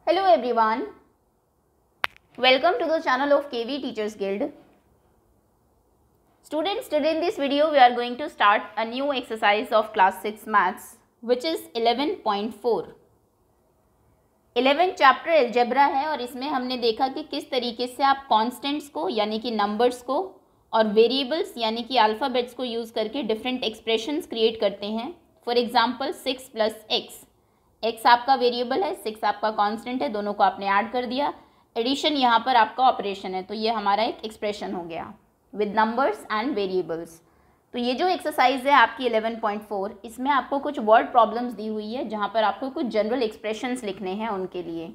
Hello everyone, welcome to the channel of KV Teachers Guild. Students, today in this video we are going to start a new exercise of class 6 maths which is 11.4. 11 chapter algebra है और इसमें हमने देखा कि किस तरीके से आप कॉन्स्टेंट्स को यानी कि नंबर्स को और वेरिएबल्स यानी कि अल्फ़ाबेट्स को यूज़ करके डिफरेंट एक्सप्रेशंस क्रिएट करते हैं. For example 6 + x. x आपका वेरिएबल है, 6 आपका कांस्टेंट है, दोनों को आपने ऐड कर दिया. एडिशन यहाँ पर आपका ऑपरेशन है, तो ये हमारा एक एक्सप्रेशन हो गया विद नंबर्स एंड वेरिएबल्स. तो ये जो एक्सरसाइज है आपकी 11.4, इसमें आपको कुछ वर्ड प्रॉब्लम्स दी हुई है जहाँ पर आपको कुछ जनरल एक्सप्रेशंस लिखने हैं उनके लिए.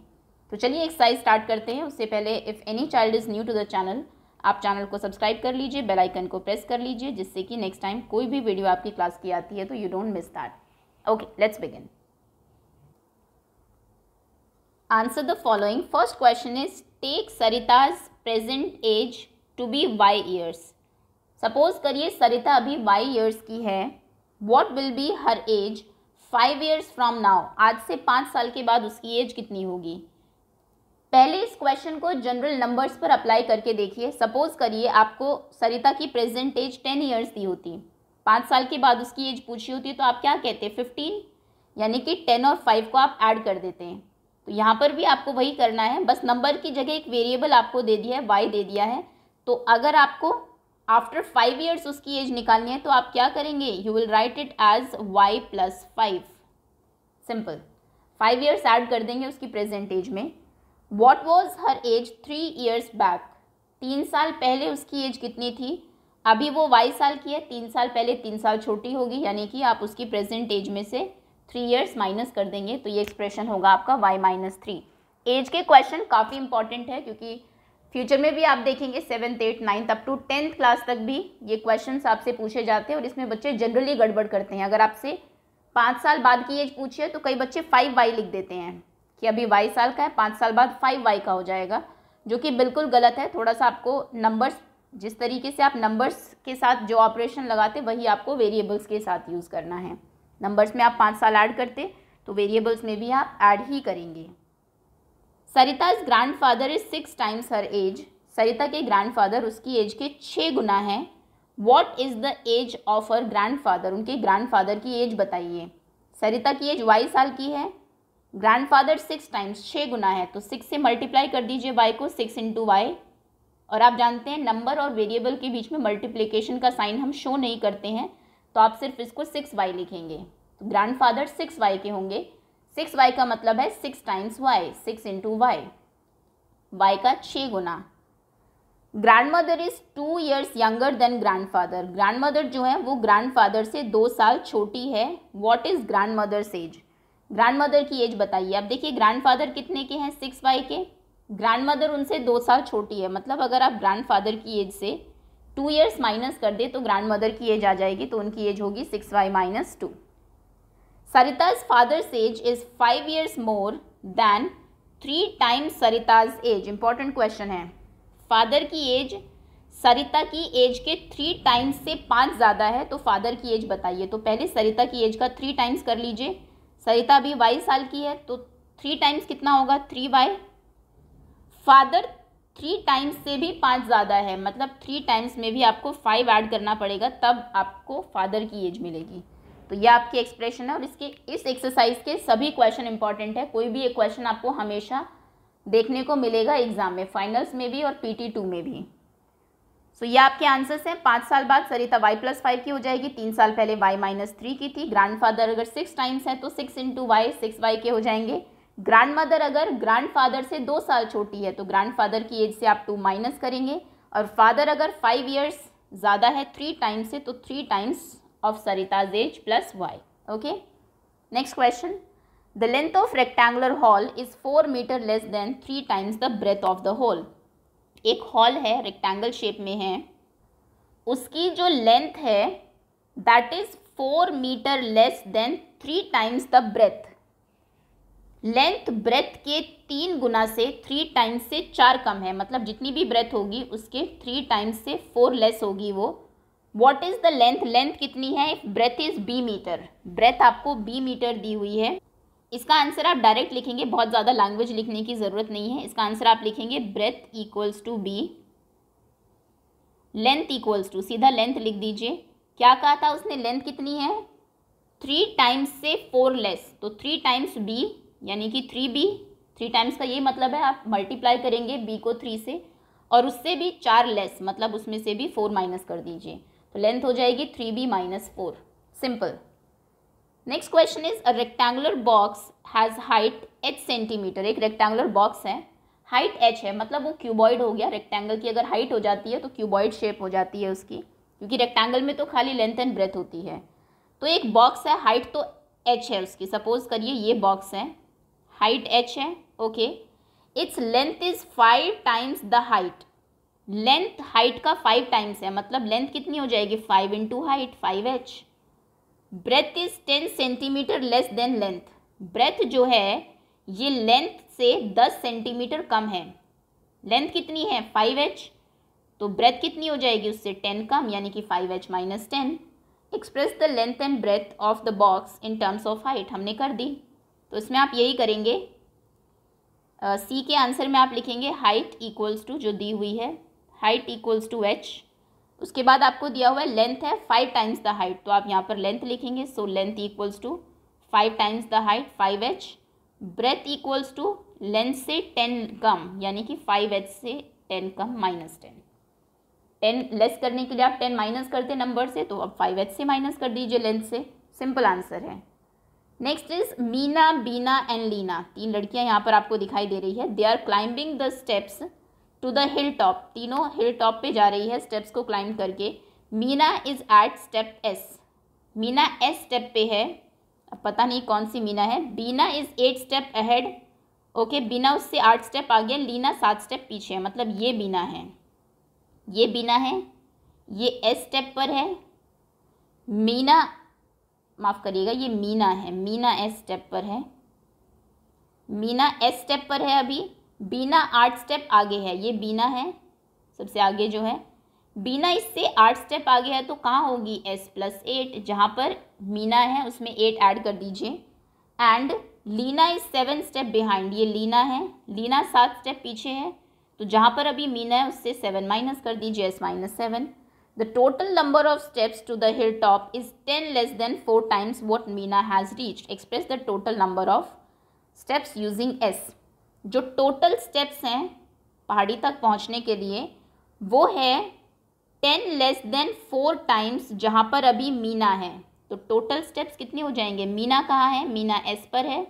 तो चलिए एक्सरसाइज स्टार्ट करते हैं. उससे पहले if any child is new to the channel, आप चैनल को सब्सक्राइब कर लीजिए, बेल आइकन को प्रेस कर लीजिए, जिससे कि नेक्स्ट टाइम कोई भी वीडियो आपकी क्लास की आती है तो you don't miss that. Okay, let's begin. Answer the following. First question is, take Sarita's present age to be y years. Suppose करिए सरिता अभी y years की है. What will be her age 5 years from now? आज से 5 साल के बाद उसकी एज कितनी होगी? पहले इस क्वेश्चन को जनरल नंबर्स पर अप्लाई करके देखिए. सपोज करिए आपको सरिता की प्रेजेंट एज 10 ईयर्स दी होती, 5 साल के बाद उसकी एज पूछी होती, तो आप क्या कहते 15, यानी कि 10 और 5 को आप ऐड कर देते हैं. तो यहाँ पर भी आपको वही करना है, बस नंबर की जगह एक वेरिएबल आपको दे दिया है, y दे दिया है. तो अगर आपको आफ्टर 5 ईयर्स उसकी एज निकालनी है तो आप क्या करेंगे? You will write it as y + 5. Simple. 5 years add कर देंगे उसकी प्रेजेंट एज में. What was her age 3 years back? 3 साल पहले उसकी एज कितनी थी? अभी वो y साल की है, 3 साल पहले 3 साल छोटी होगी, यानी कि आप उसकी प्रेजेंट एज में से 3 ईयर्स माइनस कर देंगे, तो ये एक्सप्रेशन होगा आपका y - 3. एज के क्वेश्चन काफ़ी इंपॉर्टेंट है क्योंकि फ्यूचर में भी आप देखेंगे 7th 8th 9th up to 10th class तक भी ये क्वेश्चंस आपसे पूछे जाते हैं और इसमें बच्चे जनरली गड़बड़ करते हैं. अगर आपसे 5 साल बाद की एज पूछिए तो कई बच्चे 5y लिख देते हैं कि अभी y साल का है, 5 साल बाद 5y का हो जाएगा, जो कि बिल्कुल गलत है. थोड़ा सा आपको नंबर्स, जिस तरीके से आप नंबर्स के साथ जो ऑपरेशन लगाते वही आपको वेरिएबल्स के साथ यूज़ करना है. नंबर्स में आप 5 साल ऐड करते तो वेरिएबल्स में भी आप ऐड ही करेंगे. Sarita's grandfather is 6 times her age. Sarita के ग्रैंडफादर उसकी एज के 6 गुना हैं. What is the age of her grandfather? उनके ग्रैंडफादर की एज बताइए. सरिता की एज y साल की है, ग्रैंडफादर 6 टाइम्स 6 गुना है, तो 6 से मल्टीप्लाई कर दीजिए y को, 6 × y. और आप जानते हैं नंबर और वेरिएबल के बीच में मल्टीप्लिकेशन का साइन हम शो नहीं करते हैं, तो आप सिर्फ इसको 6y लिखेंगे. तो ग्रैंडफादर 6y के होंगे. 6y का मतलब है 6 टाइम्स y, 6 × y, y का 6 गुना. Grandmother is 2 years younger than grandfather. Grandmother जो है वो ग्रैंडफादर से 2 साल छोटी है. What is grandmother's age? Grandmother की एज बताइए. अब देखिए ग्रैंडफादर कितने के हैं? 6y के. ग्रैंडमदर उनसे 2 साल छोटी है, मतलब अगर आप ग्रैंडफादर की एज से 2 ईयर्स माइनस कर दे तो ग्रैंडमदर की एज आ जाएगी, तो उनकी एज होगी 6y - 2. Sarita's father's age is 5 years more than 3 times Sarita's age. Important question है. फादर की एज सरिता की एज के 3 टाइम्स से 5 ज़्यादा है, तो फादर की एज बताइए. तो पहले सरिता की एज का 3 टाइम्स कर लीजिए. सरिता अभी y साल की है, तो 3 टाइम्स कितना होगा? 3y. फादर 3 टाइम्स से भी 5 ज़्यादा है, मतलब 3 टाइम्स में भी आपको 5 ऐड करना पड़ेगा, तब आपको फादर की एज मिलेगी. तो यह आपकी एक्सप्रेशन है और इस एक्सरसाइज के सभी क्वेश्चन इंपॉर्टेंट है. कोई भी एक क्वेश्चन आपको हमेशा देखने को मिलेगा एग्जाम में, फाइनल्स में भी और PT2 में भी. सो ये आपके आंसर्स हैं. 5 साल बाद सरिता y + 5 की हो जाएगी, 3 साल पहले y - 3 की थी. ग्रैंडफादर अगर 6 टाइम्स है तो 6 × y, 6y के हो जाएंगे. ग्रैंडमदर अगर ग्रैंडफादर से 2 साल छोटी है तो ग्रैंडफादर की एज से आप 2 माइनस करेंगे. और फादर अगर 5 ईयर्स ज़्यादा है 3 टाइम्स से, तो 3 times of Sarita's age + y. Okay, next question. The length of rectangular hall is 4 metre less than 3 times the breadth of the hall. एक हॉल है, रेक्टेंगल शेप में है, उसकी जो लेंथ है that is 4 metre less than 3 times the breadth. Length breadth के 3 गुना से 3 times से 4 कम है, मतलब जितनी भी ब्रेथ होगी उसके 3 टाइम्स से 4 लेस होगी वो. What is the length? Length कितनी है? If breadth is b metre. Breadth आपको b मीटर दी हुई है इसका आंसर आप डायरेक्ट लिखेंगे, बहुत ज़्यादा लैंग्वेज लिखने की ज़रूरत नहीं है। इसका आंसर आप लिखेंगे breadth equals to b, length equals to, सीधा लेंथ लिख दीजिए। क्या कहा था उसने, लेंथ कितनी है 3 टाइम्स से 4 लेस, तो 3 टाइम्स बी यानी कि 3b। 3 टाइम्स का ये मतलब है आप मल्टीप्लाई करेंगे b को 3 से, और उससे भी 4 लेस, मतलब उसमें से भी 4 माइनस कर दीजिए, तो लेंथ हो जाएगी 3b minus 4। Simple. Next question is a rectangular box has height h centimetre. एक रेक्टेंगुलर बॉक्स है, हाइट h है, मतलब वो क्यूबॉइड हो गया। रेक्टेंगल की अगर हाइट हो जाती है तो क्यूबॉइड शेप हो जाती है उसकी, क्योंकि रेक्टेंगल में तो खाली लेंथ एंड ब्रेथ होती है। तो एक बॉक्स है, हाइट तो h है उसकी, सपोज करिए ये बॉक्स है, हाइट h है, okay. Its length is 5 times the height, length height का 5 टाइम्स है, मतलब लेंथ कितनी हो जाएगी 5 into height 5h। Breadth is 10 centimetre less than length, breadth जो है ये लेंथ से 10 सेंटीमीटर कम है। लेंथ कितनी है 5h, तो ब्रेथ कितनी हो जाएगी उससे 10 कम, यानी कि 5h minus 10। Express the length and breadth of the box in terms of height, हमने कर दी। तो इसमें आप यही करेंगे, सी के आंसर में आप लिखेंगे हाइट इक्वल्स टू, जो दी हुई है हाइट इक्वल्स टू h, उसके बाद आपको दिया हुआ है लेंथ है 5 टाइम्स द हाइट, तो आप यहाँ पर लेंथ लिखेंगे, so length equals to 5 times the height 5h। Breadth equals to length से 10 कम, यानी कि 5h से 10 कम माइनस 10। 10 लेस करने के लिए आप 10 माइनस करते नंबर से, तो अब 5h से माइनस कर दीजिए लेंथ से। सिंपल आंसर है। Next is Meena, Beena and Leena, 3 लड़कियां यहाँ पर आपको दिखाई दे रही है। They are climbing the steps to the hill top, तीनों हिल टॉप पे जा रही है स्टेप्स को क्लाइंब करके। Meena is at step s, Meena s step पे है, अब पता नहीं कौन सी मीना है। Beena is 8 step ahead, okay, Beena उससे 8 स्टेप आगे, लीना 7 स्टेप पीछे है, मतलब ये बीना है, ये बीना है, ये s स्टेप पर है। मीना, माफ़ करिएगा, ये मीना है, मीना s स्टेप पर है, मीना s स्टेप पर है अभी। बीना 8 स्टेप आगे है, ये बीना है सबसे आगे जो है। बीना इससे 8 स्टेप आगे है, तो कहाँ होगी s प्लस 8, जहाँ पर मीना है उसमें 8 ऐड कर दीजिए। And Leena is 7 step behind, ये लीना है, लीना 7 स्टेप पीछे है, तो जहाँ पर अभी मीना है उससे 7 माइनस कर दीजिए, s minus 7। The total number of steps to the hill top is 10 less than 4 times what Meena has reached. Express the total number of steps using s। जो टोटल स्टेप्स हैं पहाड़ी तक पहुंचने के लिए वो है 10 लेस देन 4 टाइम्स, जहां पर अभी मीना है। तो टोटल स्टेप्स कितने हो जाएंगे, मीना कहाँ है, मीना s पर है,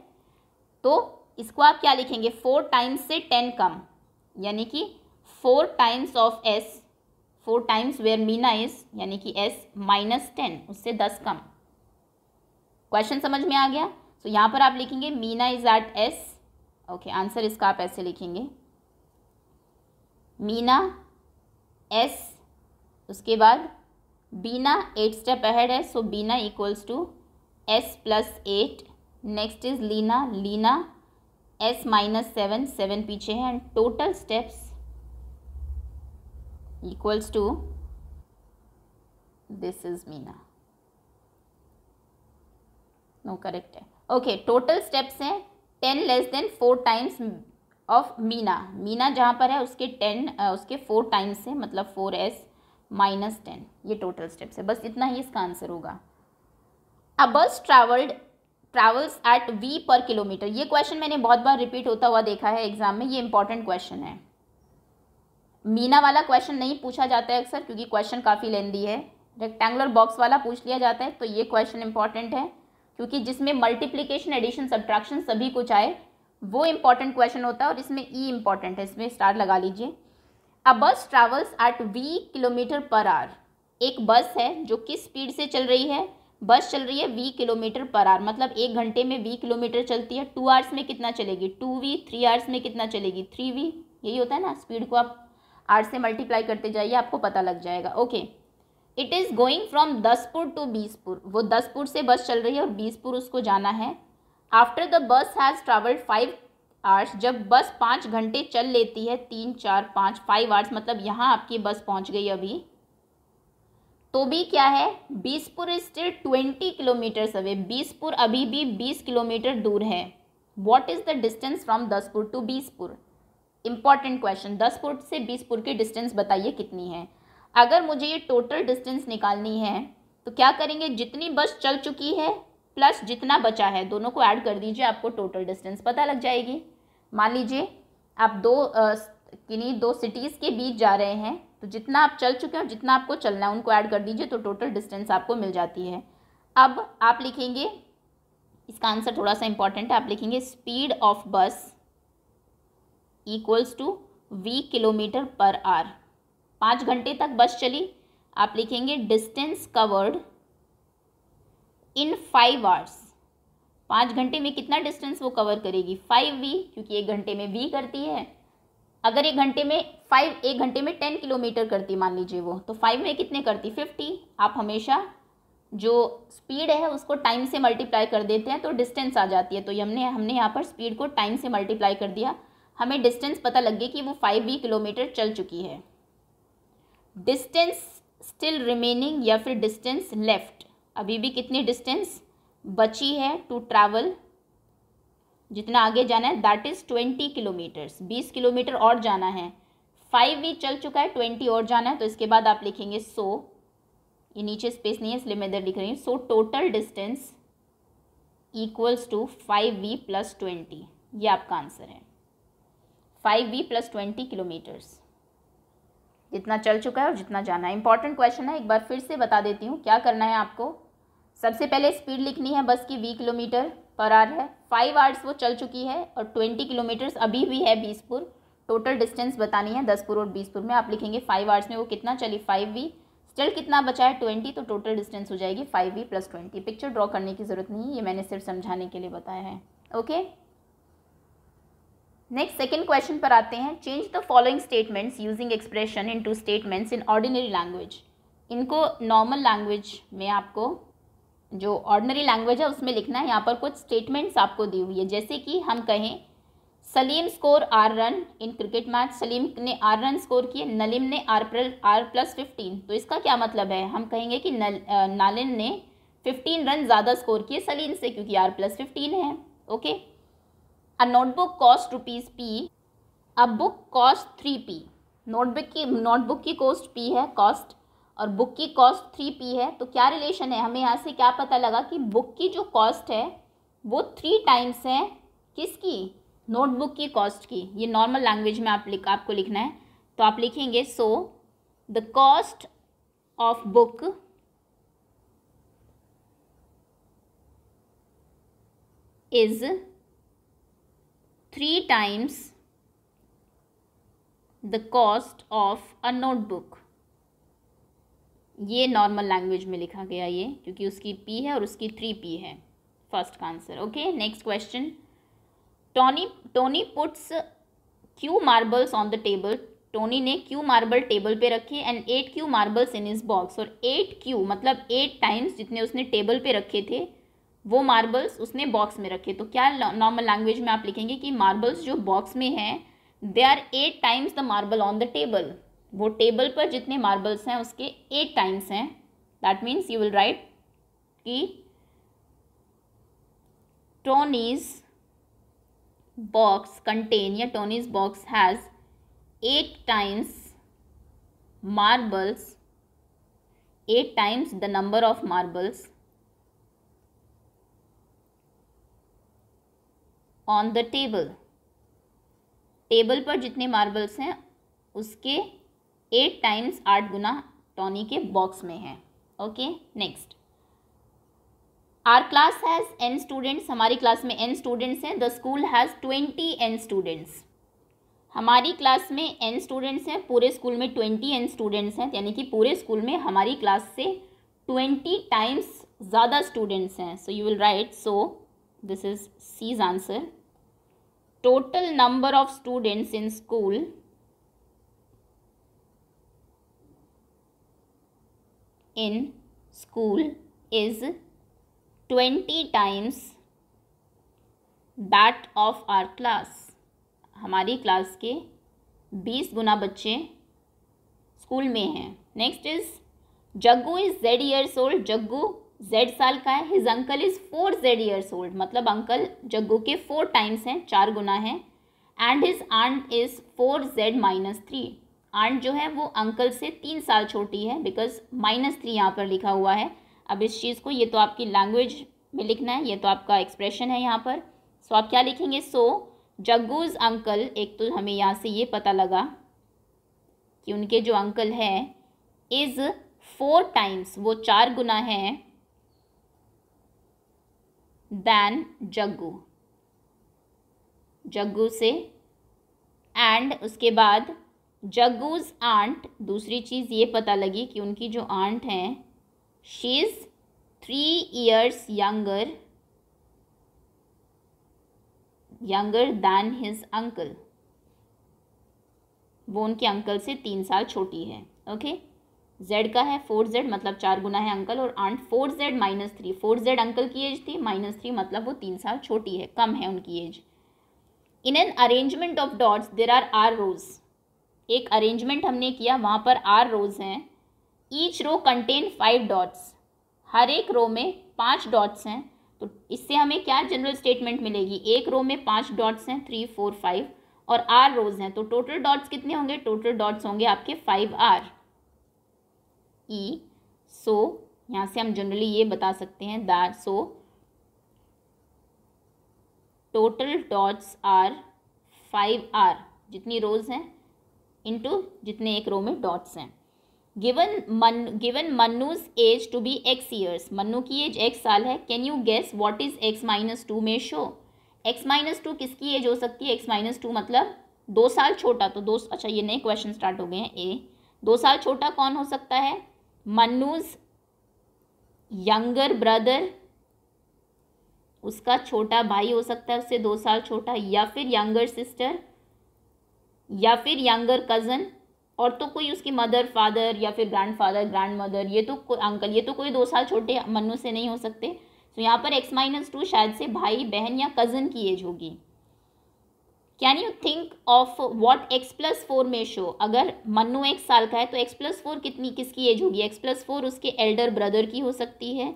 तो इसको आप क्या लिखेंगे 4 टाइम्स से 10 कम, यानी कि 4 times of s, 4 times where Meena is, यानी कि s माइनस 10, उससे 10 कम। क्वेश्चन समझ में आ गया। तो यहाँ पर आप लिखेंगे Meena is at s, okay, answer इसका आप ऐसे लिखेंगे, मीना s, उसके बाद बीना 8 स्टेप अहेड है, so Beena equals to s plus 8। Next is Leena, Leena s minus 7, 7 पीछे है, and total steps equals to this is Meena, no correct है, ओके। टोटल स्टेप्स हैं 10 less than 4 times of Meena, Meena जहाँ पर है उसके 10 उसके 4 टाइम्स है, मतलब 4s माइनस 10, ये टोटल स्टेप्स है। बस इतना ही इसका आंसर होगा। अ बस ट्रैवल्स एट v पर किलोमीटर, ये क्वेश्चन मैंने बहुत बार रिपीट होता हुआ देखा है एग्जाम में, ये इंपॉर्टेंट क्वेश्चन है। मीना वाला क्वेश्चन नहीं पूछा जाता है अक्सर, क्योंकि क्वेश्चन काफ़ी लेंदी है। रेक्टेंगुलर बॉक्स वाला पूछ लिया जाता है, तो ये क्वेश्चन इंपॉर्टेंट है, क्योंकि जिसमें मल्टीप्लिकेशन, एडिशन, सब्ट्रैक्शन सभी कुछ आए वो इंपॉर्टेंट क्वेश्चन होता है, और इसमें ई इंपॉर्टेंट है, इसमें स्टार लगा लीजिए। A bus travels at v kilometre per hour, एक बस है जो किस स्पीड से चल रही है, बस चल रही है v किलोमीटर पर आवर, मतलब 1 घंटे में v किलोमीटर चलती है। 2 आवर्स में कितना चलेगी 2v, 3 आवर्स में कितना चलेगी 3v, यही होता है ना, स्पीड को आप आर से मल्टीप्लाई करते जाइए, आपको पता लग जाएगा, okay. It is going from Daspur to Bispur, वो दसपुर से बस चल रही है और बीसपुर उसको जाना है। After the bus has travelled 5 hours, जब बस 5 घंटे चल लेती है, 3 4 5 5 आवर्स, मतलब यहाँ आपकी बस पहुँच गई अभी तो भी क्या है, Bispur is still 20 kilometres away, Bispur अभी भी 20 किलोमीटर दूर है। What is the distance from Daspur to Bispur? Important question, Daspur से बीसपुर की डिस्टेंस बताइए कितनी है। अगर मुझे ये टोटल डिस्टेंस निकालनी है तो क्या करेंगे, जितनी बस चल चुकी है प्लस जितना बचा है दोनों को ऐड कर दीजिए, आपको टोटल डिस्टेंस पता लग जाएगी। मान लीजिए आप किन्हीं दो सिटीज़ के बीच जा रहे हैं, तो जितना आप चल चुके हैं और जितना आपको चलना है उनको ऐड कर दीजिए, तो टोटल डिस्टेंस आपको मिल जाती है। अब आप लिखेंगे, इसका आंसर थोड़ा सा इंपॉर्टेंट है, आप लिखेंगे speed of bus equals to v kilometre per hour. 5 घंटे तक बस चली, आप लिखेंगे डिस्टेंस कवर्ड इन 5 आवर्स। 5 घंटे में कितना डिस्टेंस वो कवर करेगी, 5v, क्योंकि 1 घंटे में v करती है। अगर 1 घंटे में 10 किलोमीटर करती मान लीजिए वो, तो 5 में कितने करती, 50। आप हमेशा जो स्पीड है उसको टाइम से मल्टीप्लाई कर देते हैं तो डिस्टेंस आ जाती है। तो हमने यहाँ पर स्पीड को टाइम से मल्टीप्लाई कर दिया, हमें डिस्टेंस पता लग गई कि वो 5v किलोमीटर चल चुकी है। डिस्टेंस स्टिल रिमेनिंग या फिर डिस्टेंस लेफ्ट, अभी भी कितनी डिस्टेंस बची है टू ट्रैवल, जितना आगे जाना है, दैट इज़ 20 किलोमीटर्स, 20 किलोमीटर और जाना है। 5v चल चुका है, 20 और जाना है, तो इसके बाद आप लिखेंगे ये नीचे स्पेस नहीं है इसलिए मैं इधर लिख रही हूँ, so total distance equals to 5v plus 20, ये आपका आंसर है। 5v प्लस 20 किलोमीटर्स, जितना चल चुका है और जितना जाना है। इंपॉर्टेंट क्वेश्चन है, एक बार फिर से बता देती हूँ क्या करना है आपको। सबसे पहले स्पीड लिखनी है बस की, v किलोमीटर पर आवर है, 5 आवर्स वो चल चुकी है और 20 किलोमीटर्स अभी भी है बीसपुर। टोटल डिस्टेंस बतानी है दसपुर और बीसपुर में, आप लिखेंगे 5 आवर्स में वो कितना चली, 5v, स्टिल कितना बचा है 20, तो टोटल डिस्टेंस हो जाएगी 5v प्लस 20। पिक्चर ड्रॉ करने की ज़रूरत नहीं है, ये मैंने सिर्फ समझाने के लिए बताया है। ओके, नेक्स्ट सेकेंड क्वेश्चन पर आते हैं। Change the following statements using expression into statements in ordinary language. इनको नॉर्मल लैंग्वेज में आपको, जो ऑर्डिनरी लैंग्वेज है उसमें लिखना है। यहाँ पर कुछ स्टेटमेंट्स आपको दी हुई है, जैसे कि हम कहें Salim score R run in cricket match, Salim ने R रन स्कोर किए, नलीम ने R+15, तो इसका क्या मतलब है, हम कहेंगे कि नालिन ने 15 रन ज़्यादा स्कोर किए सलीम से, क्योंकि R+15 है। Okay, a notebook cost ₹P, a book cost 3p। Notebook की कॉस्ट p है कॉस्ट, और बुक की कॉस्ट 3p है, तो क्या रिलेशन है, हमें यहाँ से क्या पता लगा कि बुक की जो कॉस्ट है वो 3 टाइम्स है किसकी, नोटबुक की कॉस्ट की। ये नॉर्मल लैंग्वेज में आपको लिखना है, तो आप लिखेंगे so the cost of book is 3 times the cost of a notebook. ये नॉर्मल लैंग्वेज में लिखा गया ये, क्योंकि उसकी p है और उसकी 3p है, फर्स्ट का answer. Okay, next question. Tony puts Q marbles on the table. Tony ने Q मार्बल टेबल पे रखे and 8 Q marbles in his box, और 8Q मतलब 8 टाइम्स जितने उसने टेबल पे रखे थे वो मार्बल्स उसने बॉक्स में रखे। तो क्या नॉर्मल लैंग्वेज में आप लिखेंगे कि मार्बल्स जो बॉक्स में हैं they are 8 times the marble on the table, वो टेबल पर जितने मार्बल्स हैं उसके 8 टाइम्स हैं। That means you will write कि टोनीज बॉक्स कंटेन, या Tony's box has 8 times marbles, 8 times the number of marbles on the table. Table पर जितने मार्बल्स हैं उसके 8 टाइम्स 8 गुना टोनी के बॉक्स में है। Okay, next. Our class has n students, हमारी क्लास में n स्टूडेंट्स हैं। The school has 20 n students, हमारी क्लास में n स्टूडेंट्स हैं, पूरे स्कूल में 20 n स्टूडेंट्स हैं, यानी कि पूरे स्कूल में हमारी क्लास से 20 टाइम्स ज़्यादा स्टूडेंट्स हैं। So you will write, so this is C's answer. Total number of students in school is 20 times that of our class, हमारी क्लास के 20 गुना बच्चे स्कूल में हैं। Next is Jaggu is Z years old, Jaggu Z साल का है. His uncle is 4Z years old, मतलब अंकल जग्गू के 4 टाइम्स हैं, 4 गुना है. And his aunt is 4Z - 3. Aunt जो है वो अंकल से 3 साल छोटी है, बिकॉज -3 यहाँ पर लिखा हुआ है. अब इस चीज़ को, ये तो आपकी लैंग्वेज में लिखना है, ये तो आपका एक्सप्रेशन है यहाँ पर. सो आप क्या लिखेंगे? सो जग्गूज अंकल, एक तो हमें यहाँ से ये पता लगा कि उनके जो अंकल है इज़ 4 टाइम्स, वो 4 गुना है, दैन जग्गू, जग्गू से. एंड उसके बाद जग्गूज आंट, दूसरी चीज़ ये पता लगी कि उनकी जो आंट हैं she is 3 years younger than his uncle, वो उनके अंकल से 3 साल छोटी है. ओके, Z का है 4Z, मतलब 4 गुना है अंकल, और आंट 4Z - 3. 4Z अंकल की एज थी, -3 मतलब वो 3 साल छोटी है, कम है उनकी age. In an arrangement of dots there are R rows, एक अरेंजमेंट हमने किया, वहाँ पर R rows हैं. ईच रो कंटेन 5 डॉट्स, हर एक रो में 5 डॉट्स हैं. तो इससे हमें क्या जनरल स्टेटमेंट मिलेगी? एक रो में 5 डॉट्स हैं, 3 4 5, और R रोज हैं, तो टोटल डॉट्स कितने होंगे? टोटल डॉट्स होंगे आपके 5R E. सो यहाँ से हम जनरली ये बता सकते हैं that so total dots are 5R, जितनी रोज हैं इनटू जितने एक रो में डॉट्स हैं. Given Mannu's age to be X years, Mannu की एज X साल है. Can you guess what is X - 2 में शो? X - 2 किसकी एज हो सकती है? X - 2 मतलब 2 साल छोटा, तो 2, अच्छा ये नए क्वेश्चन स्टार्ट हो गए हैं. 2 साल छोटा कौन हो सकता है? मन्नूज यंगर ब्रदर, उसका छोटा भाई हो सकता है उससे 2 साल छोटा, या फिर यंगर सिस्टर, या फिर यंगर कज़न, और तो कोई उसकी मदर फादर या फिर ग्रैंडफादर ग्रैंडमदर, ये तो कोई अंकल, ये तो कोई 2 साल छोटे मन्नू से नहीं हो सकते. तो यहाँ पर X - 2 शायद से भाई बहन या कज़न की एज होगी. Can you think of what X + 4 में शो? अगर मन्नू 1 साल का है तो X + 4 किसकी एज होगी? X + 4 उसके एल्डर ब्रदर की हो सकती है,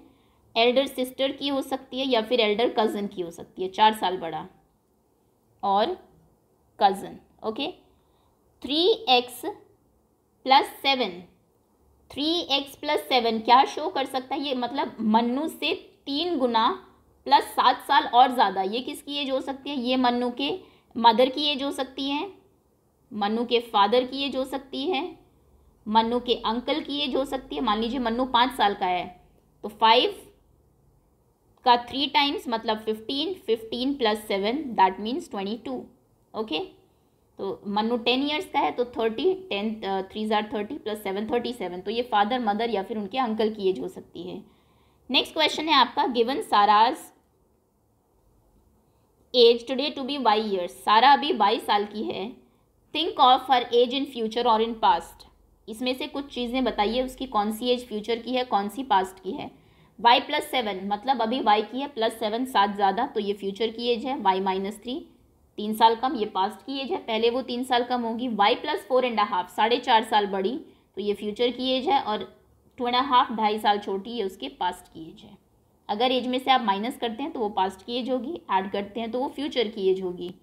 एल्डर सिस्टर की हो सकती है, या फिर एल्डर कज़न की हो सकती है, 4 साल बड़ा और कज़न. ओके, 3X + 7, 3X + 7 क्या शो कर सकता है? ये मतलब मन्नू से 3 गुना प्लस 7 साल और ज़्यादा. ये किसकी एज हो सकती है? ये मन्नू के मदर की एज हो सकती है, मन्नू के फादर की एज हो सकती है, मन्नू के अंकल की एज हो सकती है. मान लीजिए मन्नू 5 साल का है, तो 5 का 3 टाइम्स मतलब 15, 15 + 7 दैट मीन्स 22. ओके, तो मन्नू 10 ईयर्स का है तो 30, 10 3 are 30 + 7 37. तो ये फादर मदर या फिर उनके अंकल की एज हो सकती है. नेक्स्ट क्वेश्चन है आपका, given Sara's age today to be Y years, Sara अभी 22 साल की है. Think of her age in future और इन पास्ट, इसमें से कुछ चीज़ें बताइए, उसकी कौन सी एज फ्यूचर की है, कौन सी पास्ट की है. Y + 7 मतलब अभी Y की है, +7 7 ज़्यादा, तो ये फ्यूचर की एज है. Y - 3 3 साल कम, ये पास्ट की एज है, पहले वो 3 साल कम होगी. Y + 4.5 4.5 साल बड़ी, तो ये फ्यूचर की एज है, और 2.5 2.5 साल छोटी, ये उसके पास्ट की एज है. अगर एज में से आप माइनस करते हैं तो वो पास्ट की एज होगी, ऐड करते हैं तो वो फ्यूचर की एज होगी.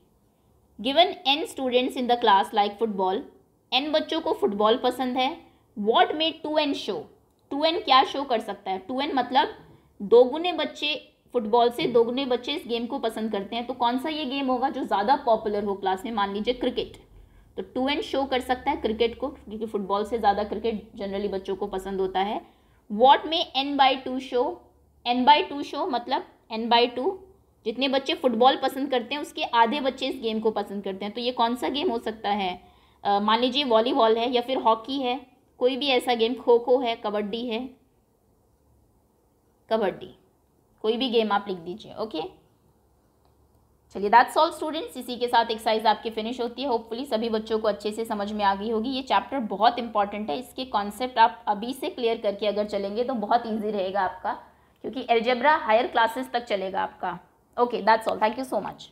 Given n students in the class like football, n बच्चों को फुटबॉल पसंद है. What made 2n show? 2n क्या शो कर सकता है? 2n मतलब 2 गुने बच्चे, फुटबॉल से 2 गुने बच्चे इस गेम को पसंद करते हैं. तो कौन सा ये गेम होगा जो ज़्यादा पॉपुलर हो क्लास में? मान लीजिए क्रिकेट, तो 2n शो कर सकता है क्रिकेट को, क्योंकि फुटबॉल से ज़्यादा क्रिकेट जनरली बच्चों को पसंद होता है. व्हाट में n/2 शो? n/2 शो मतलब n/2 जितने बच्चे फुटबॉल पसंद करते हैं उसके आधे बच्चे इस गेम को पसंद करते हैं. तो ये कौन सा गेम हो सकता है? मान लीजिए वॉलीबॉल है, या फिर हॉकी है, कोई भी ऐसा गेम, खो खो है, कबड्डी है, कबड्डी, कोई भी गेम आप लिख दीजिए. ओके, चलिए दैट्स ऑल स्टूडेंट्स. इसी के साथ एक्सरसाइज आपकी फिनिश होती है. होपफुली सभी बच्चों को अच्छे से समझ में आ गई होगी. ये चैप्टर बहुत इंपॉर्टेंट है, इसके कॉन्सेप्ट आप अभी से क्लियर करके अगर चलेंगे तो बहुत ईजी रहेगा आपका, क्योंकि अलजेब्रा हायर क्लासेस तक चलेगा आपका. Okay, that's all. Thank you so much.